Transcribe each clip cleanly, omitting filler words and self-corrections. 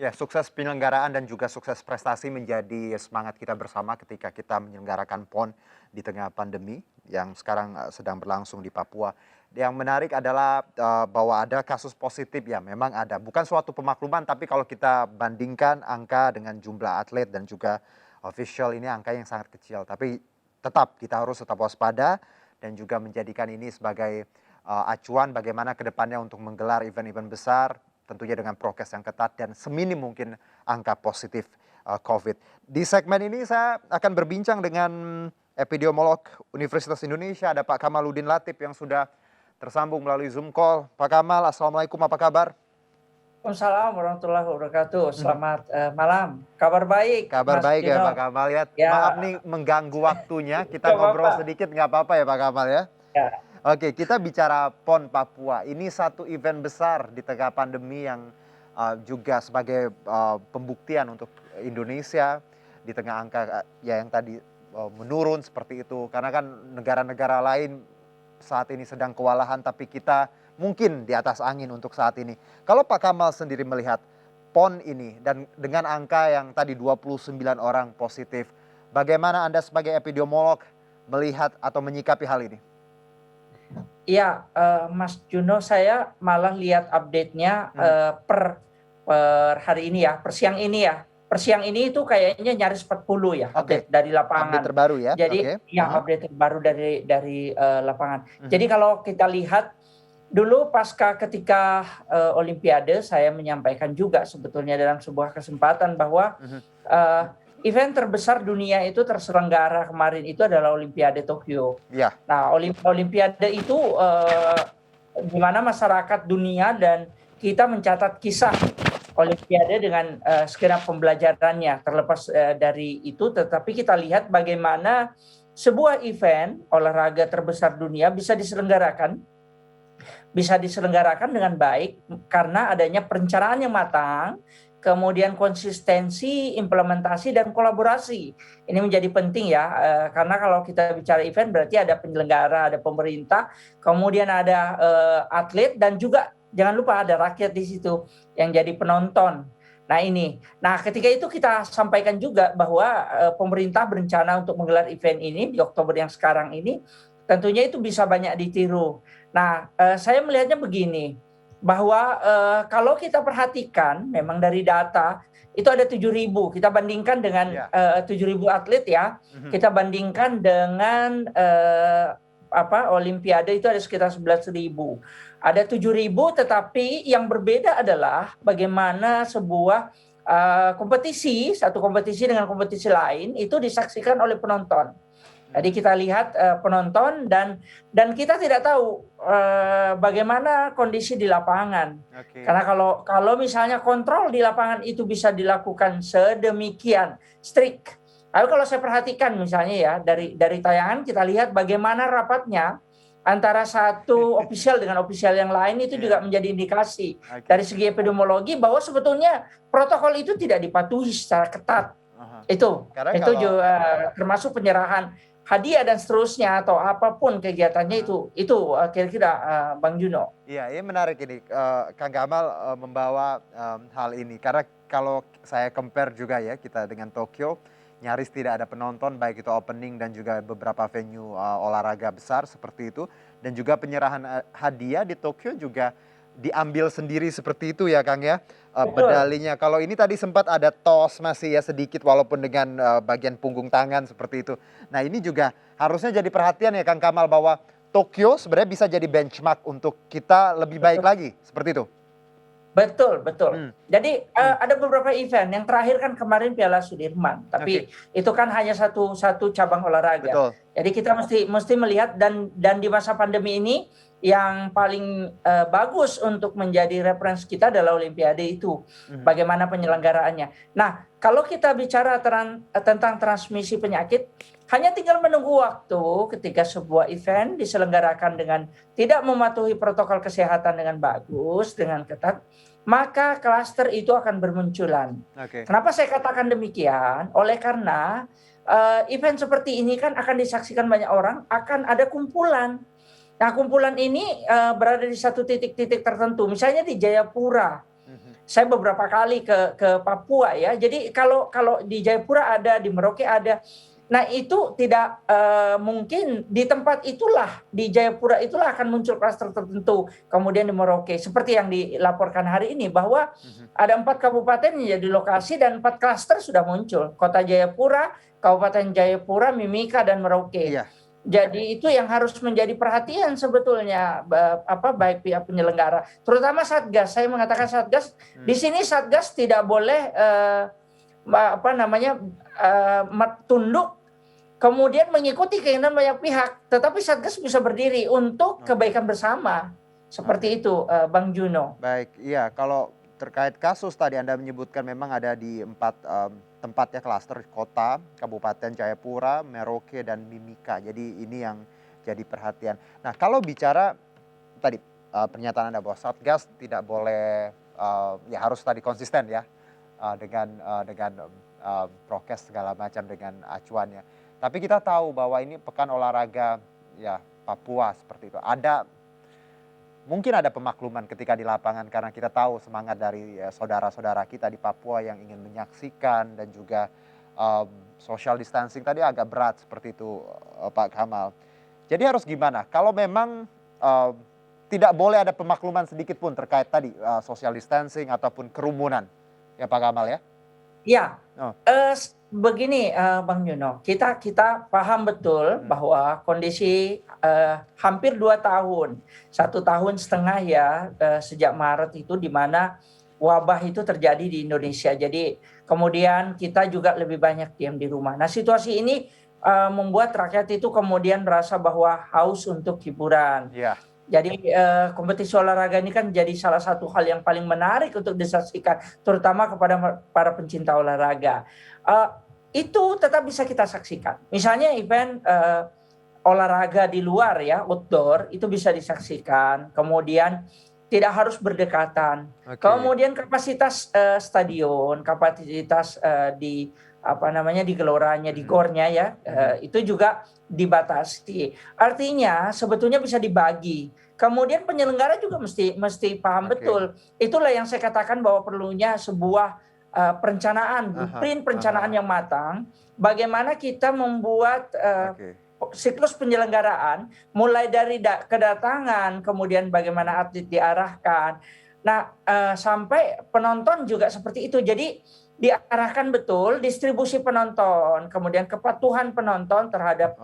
Ya, sukses penyelenggaraan dan juga sukses prestasi menjadi semangat kita bersama ketika kita menyelenggarakan PON di tengah pandemi yang sekarang sedang berlangsung di Papua. Yang menarik adalah bahwa ada kasus positif ya, memang ada. Bukan suatu pemakluman, tapi kalau kita bandingkan angka dengan jumlah atlet dan juga official ini angka yang sangat kecil. Tapi tetap kita harus tetap waspada dan juga menjadikan ini sebagai acuan bagaimana ke depannya untuk menggelar event-event besar tentunya dengan prokes yang ketat dan seminim mungkin angka positif COVID. Di segmen ini saya akan berbincang dengan epidemiolog Universitas Indonesia, ada Pak Kamaludin Latif yang sudah tersambung melalui Zoom call. Pak Kamal, Assalamualaikum, apa kabar? Waalaikumsalam warahmatullahi wabarakatuh. Selamat malam. Kabar baik, Kabar Mas baik ya Pak Juno. Kamal ya. Ya, Maaf nih mengganggu waktunya, kita nggak ngobrol apa-apa. sedikit nggak apa-apa ya Pak Kamal ya? Ya, Oke, kita bicara PON Papua. Ini satu event besar di tengah pandemi yang juga sebagai pembuktian untuk Indonesia di tengah angka ya yang tadi menurun seperti itu. Karena kan negara-negara lain saat ini sedang kewalahan, tapi kita mungkin di atas angin untuk saat ini. Kalau Pak Kamal sendiri melihat PON ini dan dengan angka yang tadi 29 orang positif, bagaimana Anda sebagai epidemiolog melihat atau menyikapi hal ini? iya, Mas Juno, saya malah lihat update-nya per hari ini ya, per siang ini ya. Per siang ini itu kayaknya nyaris 40 ya Oke, update dari update lapangan. terbaru ya? Jadi Oke. ya update terbaru dari lapangan. Jadi kalau kita lihat dulu pasca ketika Olimpiade, saya menyampaikan juga sebetulnya dalam sebuah kesempatan bahwa eh, event terbesar dunia itu terselenggara kemarin itu adalah Olimpiade Tokyo. Iya. Nah, Olimpiade itu di mana masyarakat dunia dan kita mencatat kisah Olimpiade dengan segenap pembelajarannya. Terlepas dari itu, tetapi kita lihat bagaimana sebuah event olahraga terbesar dunia bisa diselenggarakan dengan baik karena adanya perencanaan yang matang, kemudian konsistensi, implementasi, dan kolaborasi. Ini menjadi penting ya, karena kalau kita bicara event berarti ada penyelenggara, ada pemerintah, kemudian ada atlet, dan juga jangan lupa ada rakyat di situ yang jadi penonton. Nah ketika itu kita sampaikan juga bahwa pemerintah berencana untuk menggelar event ini di Oktober yang sekarang ini, tentunya itu bisa banyak ditiru. Nah, saya melihatnya begini, bahwa kalau kita perhatikan memang dari data itu ada 7.000, kita bandingkan dengan 7.000 atlet ya, kita bandingkan dengan Olimpiade itu ada sekitar 11.000. Ada 7.000, tetapi yang berbeda adalah bagaimana sebuah satu kompetisi dengan kompetisi lain itu disaksikan oleh penonton. Jadi kita lihat penonton dan kita tidak tahu bagaimana kondisi di lapangan. Karena kalau misalnya kontrol di lapangan itu bisa dilakukan sedemikian strict. Lalu kalau saya perhatikan misalnya ya dari tayangan kita lihat bagaimana rapatnya antara satu official dengan official yang lain itu juga menjadi indikasi dari segi epidemiologi bahwa sebetulnya protokol itu tidak dipatuhi secara ketat. Itu juga termasuk penyerahan hadiah dan seterusnya atau apapun kegiatannya itu kira-kira Bang Juno. Iya, ini menarik ini Kang Gamal membawa hal ini karena kalau saya compare juga ya kita dengan Tokyo nyaris tidak ada penonton baik itu opening dan juga beberapa venue olahraga besar seperti itu dan juga penyerahan hadiah di Tokyo juga diambil sendiri seperti itu ya Kang ya medalinya. Kalau ini tadi sempat ada tos masih ya sedikit walaupun dengan bagian punggung tangan seperti itu. Nah ini juga harusnya jadi perhatian ya Kang Kamal bahwa Tokyo sebenarnya bisa jadi benchmark untuk kita lebih baik lagi seperti itu. Betul. Jadi ada beberapa event. Yang terakhir kan kemarin Piala Sudirman, tapi itu kan hanya satu cabang olahraga. Betul. Jadi kita mesti melihat dan di masa pandemi ini yang paling bagus untuk menjadi referensi kita adalah Olimpiade itu. Bagaimana penyelenggaraannya. Nah, kalau kita bicara tentang transmisi penyakit, hanya tinggal menunggu waktu ketika sebuah event diselenggarakan dengan tidak mematuhi protokol kesehatan dengan bagus, dengan ketat, maka klaster itu akan bermunculan. Kenapa saya katakan demikian? Oleh karena event seperti ini kan akan disaksikan banyak orang, akan ada kumpulan. Nah, kumpulan ini berada di satu titik-titik tertentu, misalnya di Jayapura. Saya beberapa kali ke Papua ya. Jadi kalau kalau di Jayapura ada, di Merauke ada. Nah itu tidak mungkin di tempat itulah, di Jayapura itulah akan muncul klaster tertentu. Kemudian di Merauke, seperti yang dilaporkan hari ini bahwa ada 4 kabupaten yang jadi lokasi dan 4 klaster sudah muncul. Kota Jayapura, Kabupaten Jayapura, Mimika, dan Merauke. Iya. Jadi itu yang harus menjadi perhatian sebetulnya baik pihak penyelenggara, terutama Satgas. Saya mengatakan Satgas di sini, Satgas tidak boleh tunduk kemudian mengikuti keinginan banyak pihak, tetapi Satgas bisa berdiri untuk kebaikan bersama. Seperti itu, Bang Juno. Baik, iya, kalau terkait kasus tadi Anda menyebutkan memang ada di 4 tempat ya, klaster kota, Kabupaten Jayapura, Merauke, dan Mimika. Jadi ini yang jadi perhatian. Nah, kalau bicara tadi pernyataan Anda bahwa Satgas tidak boleh ya harus tadi konsisten ya dengan prokes segala macam dengan acuannya. Tapi kita tahu bahwa ini pekan olahraga ya Papua seperti itu. Mungkin ada pemakluman ketika di lapangan karena kita tahu semangat dari saudara-saudara kita di Papua yang ingin menyaksikan dan juga social distancing tadi agak berat seperti itu, Pak Kamal. Jadi harus gimana? Kalau memang tidak boleh ada pemakluman sedikit pun terkait tadi social distancing ataupun kerumunan, ya Pak Kamal ya? Ya, begini Bang Juno, kita paham betul bahwa kondisi hampir 2 tahun, 1,5 tahun ya sejak Maret itu di mana wabah itu terjadi di Indonesia. Jadi kemudian kita juga lebih banyak diam di rumah. Nah situasi ini membuat rakyat itu kemudian merasa bahwa haus untuk hiburan. Yeah. Jadi kompetisi olahraga ini kan jadi salah satu hal yang paling menarik untuk disaksikan, terutama kepada para pencinta olahraga. Itu tetap bisa kita saksikan. Misalnya event olahraga di luar ya, outdoor, itu bisa disaksikan. Kemudian tidak harus berdekatan. Okay. Kemudian kapasitas stadion, kapasitas di di geloranya, di gornya ya, itu juga dibatasi. Artinya sebetulnya bisa dibagi. Kemudian penyelenggara juga mesti paham betul. Itulah yang saya katakan bahwa perlunya sebuah perencanaan, blueprint perencanaan yang matang. Bagaimana kita membuat siklus penyelenggaraan, mulai dari kedatangan, kemudian bagaimana atlet diarahkan. Nah, sampai penonton juga seperti itu. Jadi diarahkan betul distribusi penonton, kemudian kepatuhan penonton terhadap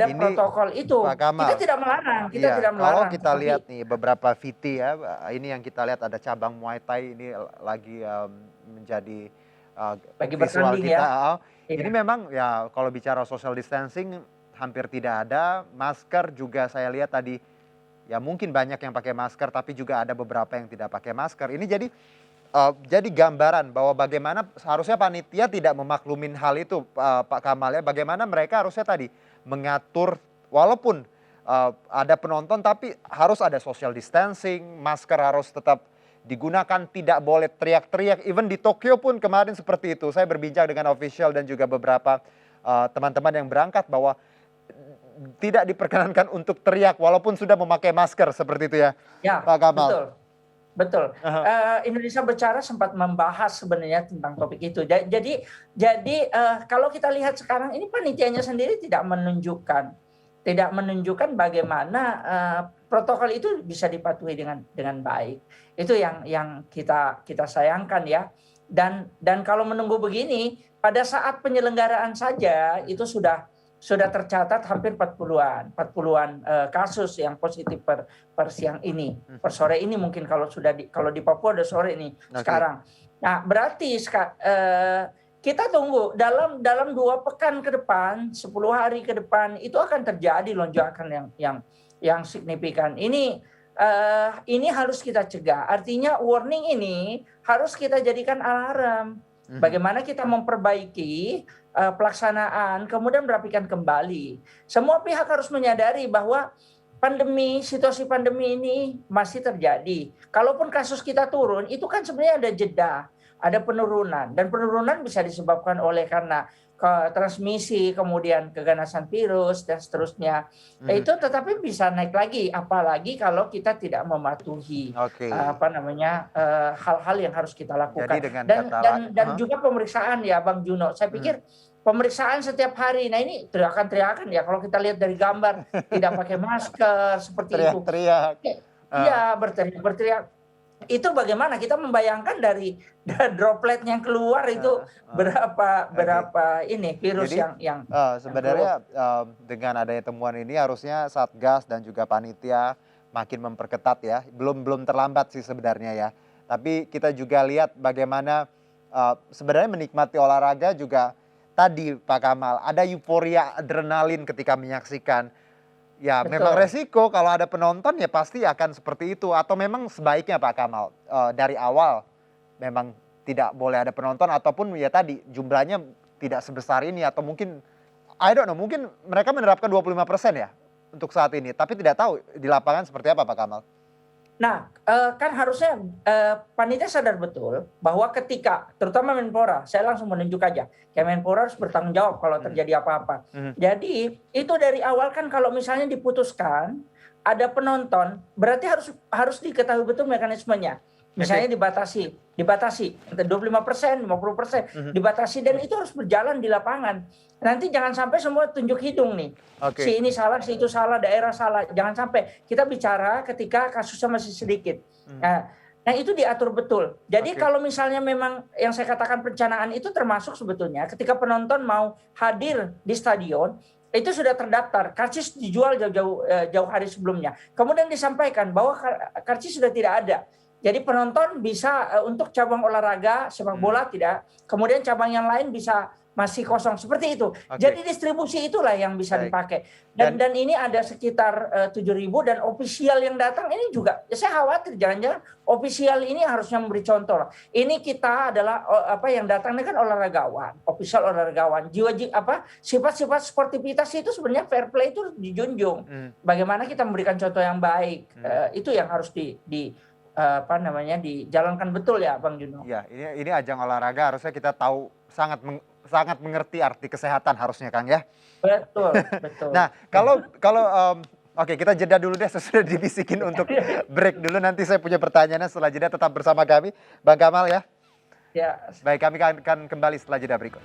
ini, protokol itu. Kita tidak melarang, tidak melarang. Kalau kita lihat nih beberapa VT ya, ini yang kita lihat ada cabang Muay Thai ini lagi menjadi visual kita. Ya. Ini memang ya kalau bicara social distancing hampir tidak ada, masker juga saya lihat tadi ya mungkin banyak yang pakai masker tapi juga ada beberapa yang tidak pakai masker. Ini jadi gambaran bahwa bagaimana seharusnya panitia tidak memaklumin hal itu, Pak Kamal ya. Bagaimana mereka harusnya tadi mengatur walaupun ada penonton tapi harus ada social distancing, masker harus tetap digunakan, tidak boleh teriak-teriak. Even di Tokyo pun kemarin seperti itu. Saya berbincang dengan official dan juga beberapa teman-teman yang berangkat bahwa tidak diperkenankan untuk teriak walaupun sudah memakai masker seperti itu ya, Pak Kamal. Betul. Indonesia Berbicara sempat membahas sebenarnya tentang topik itu. Jadi kalau kita lihat sekarang ini panitianya sendiri tidak menunjukkan bagaimana protokol itu bisa dipatuhi dengan baik. Itu yang kita sayangkan ya. Dan kalau menunggu begini, pada saat penyelenggaraan saja itu sudah tercatat hampir 40-an kasus yang positif per siang ini, per sore ini mungkin kalau di Papua udah sore ini sekarang. Nah berarti kita tunggu dalam 2 pekan ke depan, 10 hari ke depan itu akan terjadi lonjakan yang signifikan. Ini harus kita cegah. Artinya warning ini harus kita jadikan alarm. Bagaimana kita memperbaiki pelaksanaan, kemudian merapikan kembali. Semua pihak harus menyadari bahwa situasi pandemi ini masih terjadi. Kalaupun kasus kita turun, itu kan sebenarnya ada jeda, ada penurunan. Dan penurunan bisa disebabkan oleh karena transmisi, kemudian keganasan virus dan seterusnya. Mhm. Itu tetapi bisa naik lagi, apalagi kalau kita tidak mematuhi Oke. hal-hal yang harus kita Jadi lakukan. dengan Dan kata dan juga pemeriksaan ya Bang Juno. Saya mhm, pikir pemeriksaan setiap hari. Nah ini teriakan-teriakan ya kalau kita lihat dari gambar tidak pakai masker seperti itu. teriak-teriak, heeh, Iya, berteriak-berteriak. Itu bagaimana kita membayangkan dari droplet yang keluar itu heeh heeh, berapa oke. berapa ini virus Jadi, yang keluar. sebenarnya, dengan adanya temuan ini harusnya Satgas dan juga panitia makin memperketat ya, belum belum terlambat sih sebenarnya ya. Tapi kita juga lihat bagaimana, sebenarnya menikmati olahraga juga tadi Pak Kamal, ada euforia adrenalin ketika menyaksikan. Ya memang Betul. resiko kalau ada penonton ya pasti akan seperti itu atau memang sebaiknya Pak Kamal, dari awal memang tidak boleh ada penonton ataupun ya tadi jumlahnya tidak sebesar ini atau mungkin I don't know mungkin mereka menerapkan 25% ya untuk saat ini, tapi tidak tahu di lapangan seperti apa Pak Kamal? Nah, kan harusnya, panitia sadar betul bahwa ketika terutama Menpora, saya langsung menunjuk aja, Kemenpora harus bertanggung jawab kalau Mhm terjadi apa-apa. mhm, Jadi, itu dari awal kan kalau misalnya diputuskan ada penonton, berarti harus harus diketahui betul mekanismenya. oke, Misalnya dibatasi dibatasi, entah 25%, 50%, mhm, dibatasi dan itu harus berjalan di lapangan. Nanti jangan sampai semua tunjuk hidung nih. oke, Si ini salah, si itu salah, daerah salah. Jangan sampai kita bicara ketika kasusnya masih sedikit. mhm, Nah, itu diatur betul. Jadi oke, kalau misalnya memang yang saya katakan perencanaan itu termasuk sebetulnya ketika penonton mau hadir di stadion itu sudah terdaftar, karcis dijual jauh-jauh jauh hari sebelumnya. Kemudian disampaikan bahwa karcis sudah tidak ada. Jadi penonton bisa untuk cabang olahraga sepak mhm, bola tidak, kemudian cabang yang lain bisa masih kosong seperti itu. oke, Jadi distribusi itulah yang bisa baik dipakai. Dan dan dan ini ada sekitar 7.000 dan ofisial yang datang ini juga saya khawatir jangan-jangan ofisial ini harusnya memberi contoh. Ini kita adalah yang datang ini kan olahragawan, ofisial olahragawan. Sifat-sifat sportivitas itu sebenarnya fair play itu dijunjung. mhm, Bagaimana kita memberikan contoh yang baik. mhm. Itu yang harus dijalankan betul ya Bang Juno. Iya, ini ajang olahraga harusnya kita tahu sangat mengerti arti kesehatan harusnya Kang ya. Betul, betul. Nah kalau kalau, oke kita jeda dulu deh sesudah dibisikin untuk break dulu nanti saya punya pertanyaannya setelah jeda tetap bersama kami Bang Kamal ya. Ya. Baik kami akan kembali setelah jeda berikut.